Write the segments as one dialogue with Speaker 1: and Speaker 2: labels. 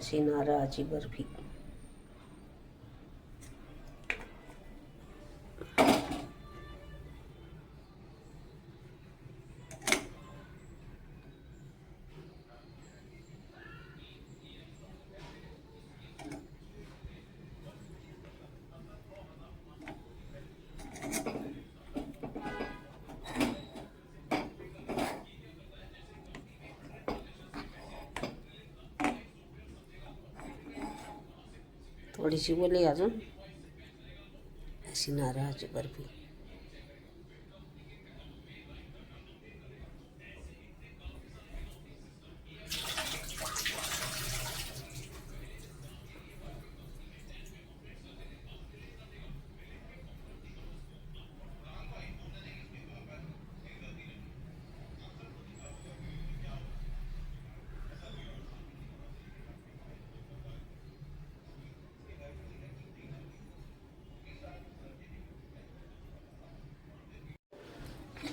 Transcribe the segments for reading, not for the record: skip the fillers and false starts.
Speaker 1: अशी नारळाची बर्फी. थोडीशी ओली अजून अशी नारळाची बर्फी.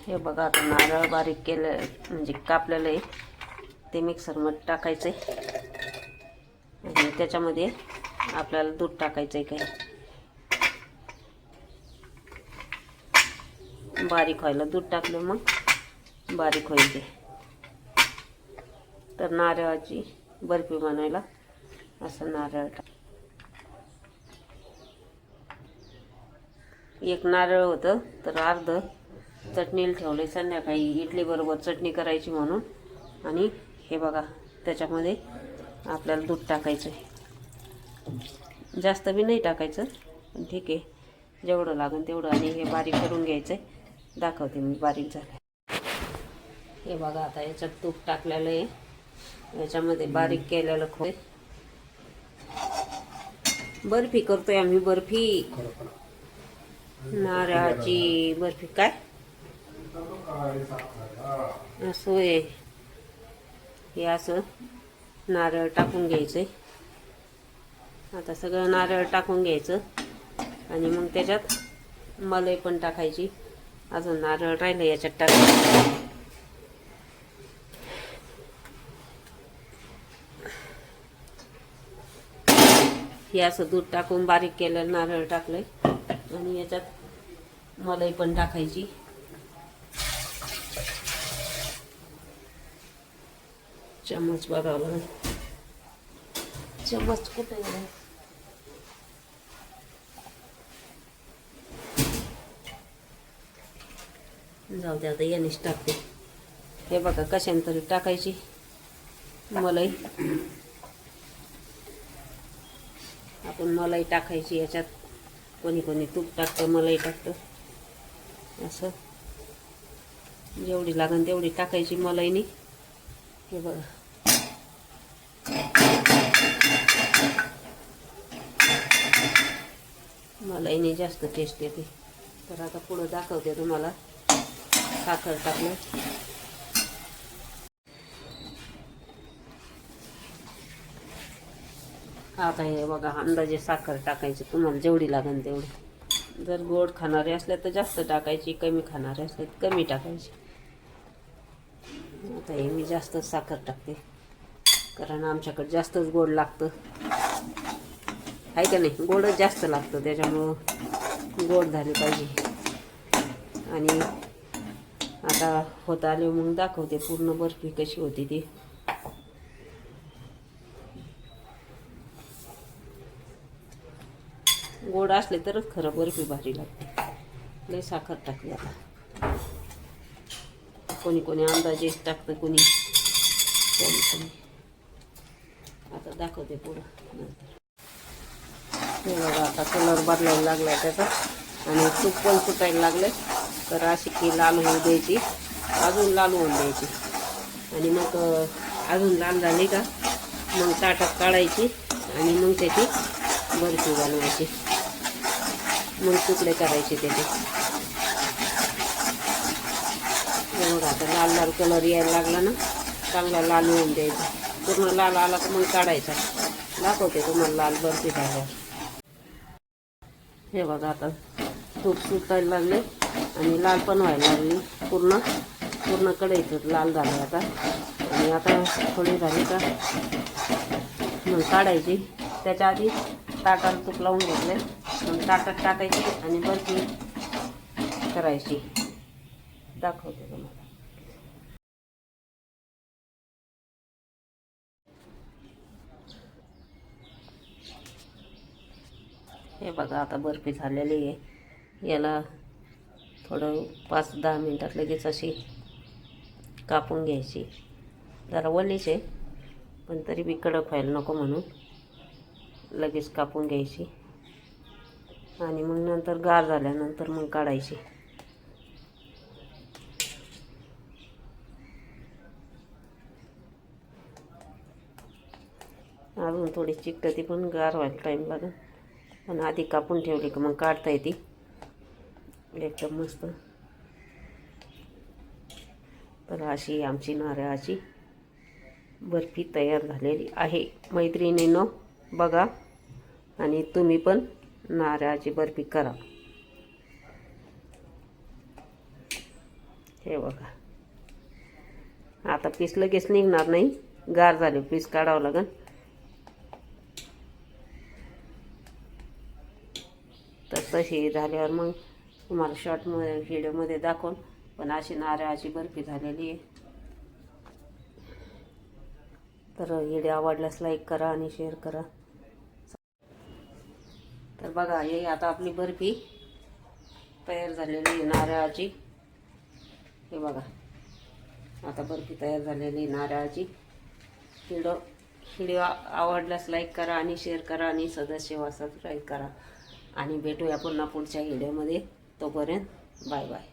Speaker 1: हे बघा आता नारळ बारीक केलं म्हणजे कापलेलं आहे ते मिक्सरमध्ये टाकायचं आहे आणि त्याच्यामध्ये आपल्याला दूध टाकायचं आहे. काही बारीक व्हायला दूध टाकलं मग बारीक होईल ते. तर नारळाची बर्फी बनवायला असं नारळ एक नारळ होतं तर अर्ध चटणीला ठेवले संध्याकाळी इडली बरोबर चटणी करायची म्हणून. आणि हे बघा त्याच्यामध्ये आपल्याला दूध टाकायचं आहे. जास्त बी नाही टाकायचं पण ठीक आहे जेवढं लागेल तेवढं. आणि हे बारीक करून घ्यायचं आहे. दाखवते मी बारीक झालं. हे बघा आता याच्यात तूप टाकलेलं आहे. याच्यामध्ये बारीक केलेलं खोबरं बर्फी करतोय आम्ही. बर्फी नारळाची बर्फी. काय असं आहे हे. असं नारळ टाकून घ्यायचं. आता सगळं नारळ टाकून घ्यायचं आणि मग त्याच्यात मलाई पण टाकायची. अजून नारळ राहिलं याच्यात टाकायचं. हे असं दूध टाकून बारीक केलेलं नारळ टाकलंय आणि याच्यात मलाई पण टाकायची. चम्मच बघावं लागेल. चम्मच कुठे आहे? जाऊ दे आता यानेच टाकते. हे बघा कशाने टाकायची मलाई. आपण मलाई टाकायची याच्यात. कोणी कोणी तूप टाकतं मलाई टाकतं. असं जेवढी लागेल तेवढी टाकायची मलाईनी. हे बघा मलाईने जास्त टेस्ट येते. तर आता पुढं दाखवते तुम्हाला. साखर टाकलं. आता हे बघा अंदाजे साखर टाकायची तुम्हाला जेवढी लागेल तेवढी. जर गोड खाणारे असले तर जास्त टाकायची, कमी खाणारे असले तर कमी टाकायची. आता हे मी जास्तच साखर टाकते कारण आमच्याकडे जास्तच गोड लागतं. आहे का नाही? गोडच जास्त लागतं त्याच्यामुळं गोड झाले पाहिजे. आणि आता होत आले मग दाखवते पूर्ण बर्फी कशी होती ती. गोड असले तरच खरं बर्फी भारी लागते. लय साखर टाकली आता. कोणी कोणी अंदाजे टाकतं कोणी कोणी. आता दाखवते पुढं नंतर. हे बघा आता कलर बदलायला लागलाय त्याचा आणि तूप पण फुटायला लागले. तर अशी की लाल होऊ द्यायची. अजून लाल होऊन द्यायची आणि मग अजून लाल झाली का मग ताटात काढायची आणि मग त्याची बर्फी बनवायची. मग तुकडे करायचे त्याचे. बघा आता लाल लाल कलर यायला लागला ना. चांगला लाल होऊन द्यायचा. पूर्ण लाल आला तर मग काढायचा. दाखवते तुम्हाला लाल बर्फी झाल्यावर. हे बघा आता तूप सुटायला लागले आणि लाल पण व्हायला लागली. पूर्ण कढईत लाल झालं आता. आणि आता थोडी झाली का मग काढायची. त्याच्या आधी ताटाला तूप लावून घेतले, मग ताटात टाकायची आणि बर्फी करायची. दाखवते तुम्हाला. हे बघा आता बर्फी झालेली आहे. याला थोडं 5-10 मिनटात लगेच अशी कापून घ्यायची. जरा ओलीच आहे पण तरी बी कडक व्हायला नको म्हणून लगेच कापून घ्यायची आणि मग नंतर गार झाल्यानंतर मग काढायची. अजून थोडी चिकटती पण गार व्हायला टाईम लागेल, पण आधी कापून ठेवली की मग काढता येते एकदम मस्त. तर अशी आमची नारळाची बर्फी तयार झालेली आहे. मैत्रिणींनो बघा आणि तुम्ही पण नारळाची बर्फी करा. हे बघा आता पीस लगेच निघणार नाही, गार झाले पीस काढावं लागेल. तर तशी झाल्यावर मग तुम्हाला शॉर्टमध्ये व्हिडिओमध्ये दाखवून. पण अशी नारळाची बर्फी झालेली आहे. तर व्हिडिओ आवडल्यास लाईक करा आणि शेअर करा. तर बघा हे आता आपली बर्फी तयार झालेली आहे नारळाची. हे बघा आता बर्फी तयार झालेली नारळाची. व्हिडिओ आवडल्यास लाईक करा आणि शेअर करा आणि सदस्य सबस्क्राईब करा. आणि भेटूया पुन्हा पुढच्या व्हिडिओमध्ये. तोपर्यंत बाय बाय.